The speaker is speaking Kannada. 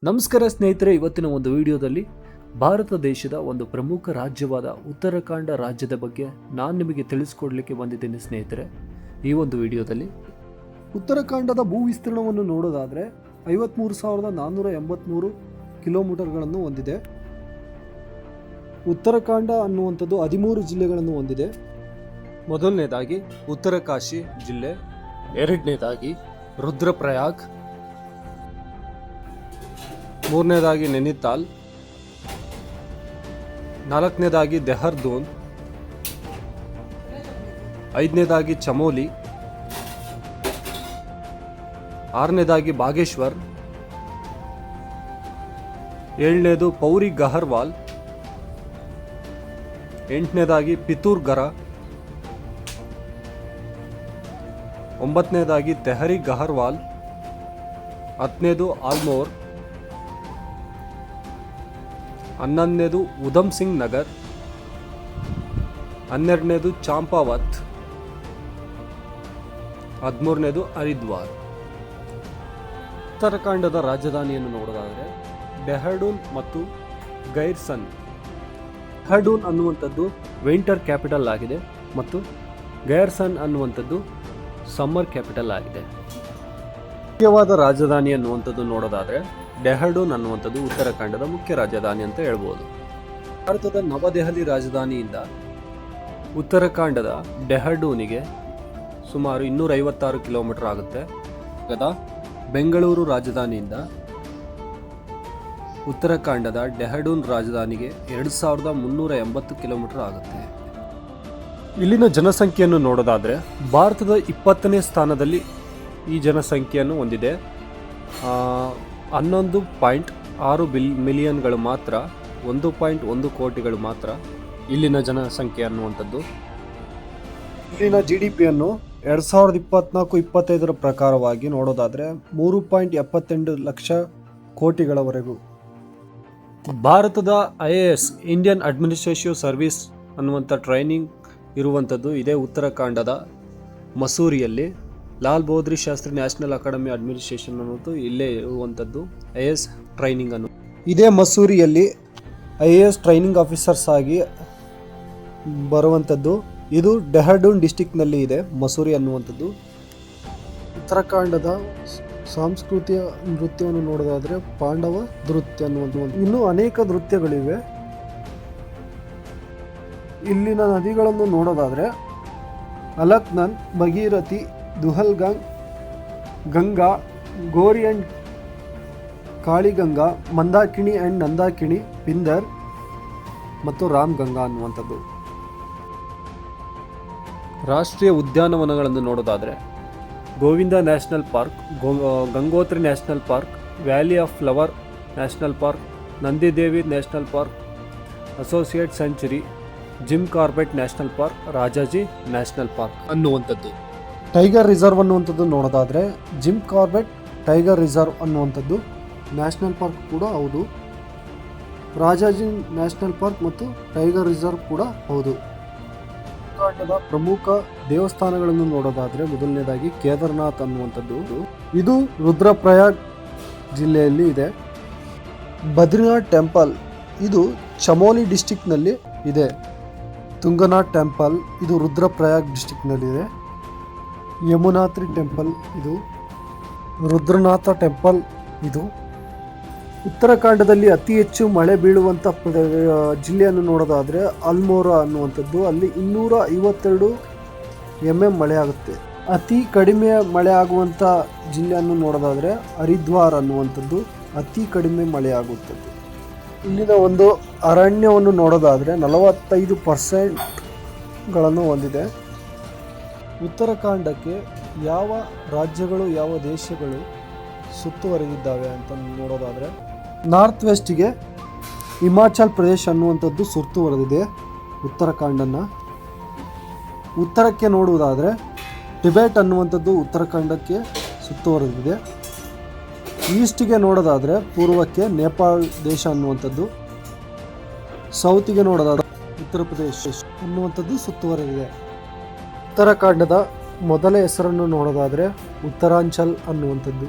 ನಮಸ್ಕಾರ ಸ್ನೇಹಿತರೆ, ಇವತ್ತಿನ ಒಂದು ವಿಡಿಯೋದಲ್ಲಿ ಭಾರತ ದೇಶದ ಒಂದು ಪ್ರಮುಖ ರಾಜ್ಯವಾದ ಉತ್ತರಾಖಂಡ ರಾಜ್ಯದ ಬಗ್ಗೆ ನಾನು ನಿಮಗೆ ತಿಳಿಸ್ಕೊಡ್ಲಿಕ್ಕೆ ಬಂದಿದ್ದೇನೆ ಸ್ನೇಹಿತರೆ. ಈ ಒಂದು ವಿಡಿಯೋದಲ್ಲಿ ಉತ್ತರಾಖಂಡದ ಭೂ ವಿಸ್ತೀರ್ಣವನ್ನು ನೋಡೋದಾದರೆ 53,483 ಕಿಲೋಮೀಟರ್ಗಳನ್ನು ಹೊಂದಿದೆ. ಉತ್ತರಾಖಂಡ ಅನ್ನುವಂಥದ್ದು 13 ಜಿಲ್ಲೆಗಳನ್ನು ಹೊಂದಿದೆ. ಮೊದಲನೇದಾಗಿ ಉತ್ತರಕಾಶಿ ಜಿಲ್ಲೆ, ಎರಡನೇದಾಗಿ ರುದ್ರಪ್ರಯಾಗ್, ಮೂರನೇದಾಗಿ ನೈನಿತಾಲ್, ನಾಲ್ಕನೇದಾಗಿ ದೆಹ್ರಾದೂನ್, ಐದನೇದಾಗಿ ಚಮೋಲಿ, ಆರನೇದಾಗಿ ಬಾಗೇಶ್ವರ್, ಏಳನೇದು ಪೌರಿ ಗಹರ್ವಾಲ್, ಎಂಟನೇದಾಗಿ ಪಿತೂರ್ಗರ, ಒಂಬತ್ತನೇದಾಗಿ ತೆಹರಿ ಗಹರ್ವಾಲ್, ಹತ್ತನೇದು ಆಲ್ಮೋರ್, 11ನೇದು ಉಧಮ್ ಸಿಂಗ್ ನಗರ್, 12ನೇದು ಚಾಂಪಾವತ್, 13ನೇದು ಹರಿದ್ವಾರ್. ಉತ್ತರಾಖಂಡದ ರಾಜಧಾನಿಯನ್ನು ನೋಡೋದಾದರೆ ಡೆಹ್ರಾಡೂನ್ ಮತ್ತು ಗೈರ್ಸನ್. ಡೆಹ್ರಾಡೂನ್ ಅನ್ನುವಂಥದ್ದು ವಿಂಟರ್ ಕ್ಯಾಪಿಟಲ್ ಆಗಿದೆ ಮತ್ತು ಗೈರ್ಸನ್ ಅನ್ನುವಂಥದ್ದು ಸಮ್ಮರ್ ಕ್ಯಾಪಿಟಲ್ ಆಗಿದೆ. ಮುಖ್ಯವಾದ ರಾಜಧಾನಿ ಅನ್ನುವಂಥದ್ದು ನೋಡೋದಾದರೆ ಡೆಹ್ರಾಡೂನ್ ಅನ್ನುವಂಥದ್ದು ಉತ್ತರಾಖಂಡದ ಮುಖ್ಯ ರಾಜಧಾನಿ ಅಂತ ಹೇಳ್ಬೋದು. ಭಾರತದ ನವದೆಹಲಿ ರಾಜಧಾನಿಯಿಂದ ಉತ್ತರಾಖಂಡದ ಡೆಹ್ರಾಡೂನಿಗೆ ಸುಮಾರು 256 ಕಿಲೋಮೀಟರ್ ಆಗುತ್ತೆ. ಬೆಂಗಳೂರು ರಾಜಧಾನಿಯಿಂದ ಉತ್ತರಾಖಂಡದ ಡೆಹ್ರಾಡೂನ್ ರಾಜಧಾನಿಗೆ 2380 ಕಿಲೋಮೀಟರ್ ಆಗುತ್ತೆ. ಇಲ್ಲಿನ ಜನಸಂಖ್ಯೆಯನ್ನು ನೋಡೋದಾದರೆ ಭಾರತದ 20ನೇ ಸ್ಥಾನದಲ್ಲಿ ಈ ಜನಸಂಖ್ಯೆಯನ್ನು ಹೊಂದಿದೆ. 11.6 ಮಿಲಿಯನ್ಗಳು ಮಾತ್ರ, 1.1 ಕೋಟಿಗಳು ಮಾತ್ರ ಇಲ್ಲಿನ ಜನಸಂಖ್ಯೆ ಅನ್ನುವಂಥದ್ದು. ಇಲ್ಲಿನ GDPಯನ್ನು 2024-25 ಪ್ರಕಾರವಾಗಿ ನೋಡೋದಾದರೆ 3.78 ಲಕ್ಷ ಕೋಟಿಗಳವರೆಗೂ. ಭಾರತದ IAS ಇಂಡಿಯನ್ ಅಡ್ಮಿನಿಸ್ಟ್ರೇಟಿವ್ ಸರ್ವಿಸ್ ಅನ್ನುವಂಥ ಟ್ರೈನಿಂಗ್ ಇರುವಂಥದ್ದು ಇದೇ ಉತ್ತರಾಖಂಡದ ಮಸೂರಿಯಲ್ಲಿ. Lal Bahadur Shastri national academy administration ಅನ್ನೋದು ಇಲ್ಲೇ ಇರುವಂಥದ್ದು IAS ಟ್ರೈನಿಂಗ್ ಅನ್ನು. ಇದೇ ಮಸೂರಿಯಲ್ಲಿ IAS ಟ್ರೈನಿಂಗ್ ಆಫೀಸರ್ಸ್ ಆಗಿ ಬರುವಂಥದ್ದು. ಇದು ಡೆಹ್ರಾಡೂನ್ ಡಿಸ್ಟಿಕ್ನಲ್ಲಿ ಇದೆ ಮಸೂರಿ ಅನ್ನುವಂಥದ್ದು. ಉತ್ತರಾಖಂಡದ ಸಾಂಸ್ಕೃತಿಕ ನೃತ್ಯವನ್ನು ನೋಡೋದಾದರೆ ಪಾಂಡವ ನೃತ್ಯ ಅನ್ನುವಂಥದ್ದು. ಇನ್ನೂ ಅನೇಕ ನೃತ್ಯಗಳಿವೆ. ಇಲ್ಲಿನ ನದಿಗಳನ್ನು ನೋಡೋದಾದರೆ ಅಲಕ್ನಂದ್, ಭಗೀರಥಿ, ದುಹಲ್ಗಂಗ್, ಗಂಗಾ, ಗೋರಿ ಅಂಡ್ ಕಾಳಿಗಂಗಾ, ಮಂದಾಕಿಣಿ ಅಂಡ್ ನಂದಾಕಿಣಿ, ಪಿಂದರ್ ಮತ್ತು ರಾಮ್ ಗಂಗಾ ಅನ್ನುವಂಥದ್ದು. ರಾಷ್ಟ್ರೀಯ ಉದ್ಯಾನವನಗಳನ್ನು ನೋಡೋದಾದರೆ Govind national park, Gangotri national park, valley of flower national park, Nandadevi national park, associate sanctuary, Jim Corbett national park, Rajaji national park ಅನ್ನುವಂಥದ್ದು. ಟೈಗರ್ ರಿಸರ್ವ್ ಅನ್ನುವಂಥದ್ದು ನೋಡೋದಾದರೆ ಜಿಮ್ ಕಾರ್ಬೆಟ್ ಟೈಗರ್ ರಿಸರ್ವ್ ಅನ್ನುವಂಥದ್ದು ನ್ಯಾಷನಲ್ ಪಾರ್ಕ್ ಕೂಡ ಹೌದು. ರಾಜಾಜಿ ನ್ಯಾಷನಲ್ ಪಾರ್ಕ್ ಮತ್ತು ಟೈಗರ್ ರಿಸರ್ವ್ ಕೂಡ ಹೌದು. ಉತ್ತರಾಖಂಡದ ಪ್ರಮುಖ ದೇವಸ್ಥಾನಗಳನ್ನು ನೋಡೋದಾದರೆ ಮೊದಲನೇದಾಗಿ ಕೇದಾರ್ನಾಥ್ ಅನ್ನುವಂಥದ್ದು, ಇದು ರುದ್ರಪ್ರಯಾಗ್ ಜಿಲ್ಲೆಯಲ್ಲಿ ಇದೆ. ಬದ್ರಿನಾಥ್ ಟೆಂಪಲ್, ಇದು ಚಮೋಲಿ ಡಿಸ್ಟಿಕ್ನಲ್ಲಿ ಇದೆ. ತುಂಗನಾಥ್ ಟೆಂಪಲ್, ಇದು ರುದ್ರಪ್ರಯಾಗ್ ಡಿಸ್ಟಿಕ್ನಲ್ಲಿದೆ. ಯಮುನಾತ್ರಿ ಟೆಂಪಲ್, ಇದು ರುದ್ರನಾಥ ಟೆಂಪಲ್. ಇದು ಉತ್ತರಾಖಂಡದಲ್ಲಿ ಅತಿ ಹೆಚ್ಚು ಮಳೆ ಬೀಳುವಂಥ ಜಿಲ್ಲೆಯನ್ನು ನೋಡೋದಾದರೆ ಅಲ್ಮೋರಾ ಅನ್ನುವಂಥದ್ದು, ಅಲ್ಲಿ 252 mm ಮಳೆ ಆಗುತ್ತೆ. ಅತಿ ಕಡಿಮೆ ಮಳೆ ಆಗುವಂಥ ಜಿಲ್ಲೆಯನ್ನು ನೋಡೋದಾದರೆ ಹರಿದ್ವಾರ್ ಅನ್ನುವಂಥದ್ದು ಅತಿ ಕಡಿಮೆ ಮಳೆ ಆಗುತ್ತದೆ. ಇಲ್ಲಿನ ಒಂದು ಅರಣ್ಯವನ್ನು ನೋಡೋದಾದರೆ 45% ಹೊಂದಿದೆ. ಉತ್ತರಾಖಂಡಕ್ಕೆ ಯಾವ ರಾಜ್ಯಗಳು ಯಾವ ದೇಶಗಳು ಸುತ್ತುವರೆದಿದ್ದಾವೆ ಅಂತ ನೋಡೋದಾದರೆ ನಾರ್ತ್ ವೆಸ್ಟಿಗೆ ಹಿಮಾಚಲ್ ಪ್ರದೇಶ್ ಅನ್ನುವಂಥದ್ದು ಸುತ್ತುವರೆದಿದೆ ಉತ್ತರಾಖಂಡನ್ನು. ಉತ್ತರಕ್ಕೆ ನೋಡುವುದಾದರೆ ಟಿಬೆಟ್ ಅನ್ನುವಂಥದ್ದು ಉತ್ತರಾಖಂಡಕ್ಕೆ ಸುತ್ತುವರೆದಿದೆ. ಈಸ್ಟಿಗೆ ನೋಡೋದಾದರೆ ಪೂರ್ವಕ್ಕೆ ನೇಪಾಳ ದೇಶ ಅನ್ನುವಂಥದ್ದು, ಸೌತಿಗೆ ನೋಡೋದಾದರೆ ಉತ್ತರ ಪ್ರದೇಶ ಅನ್ನುವಂಥದ್ದು ಸುತ್ತುವರೆದಿದೆ. ಉತ್ತರಾಖಂಡದ ಮೊದಲ ಹೆಸರನ್ನು ನೋಡೋದಾದರೆ ಉತ್ತರಾಂಚಲ್ ಅನ್ನುವಂಥದ್ದು.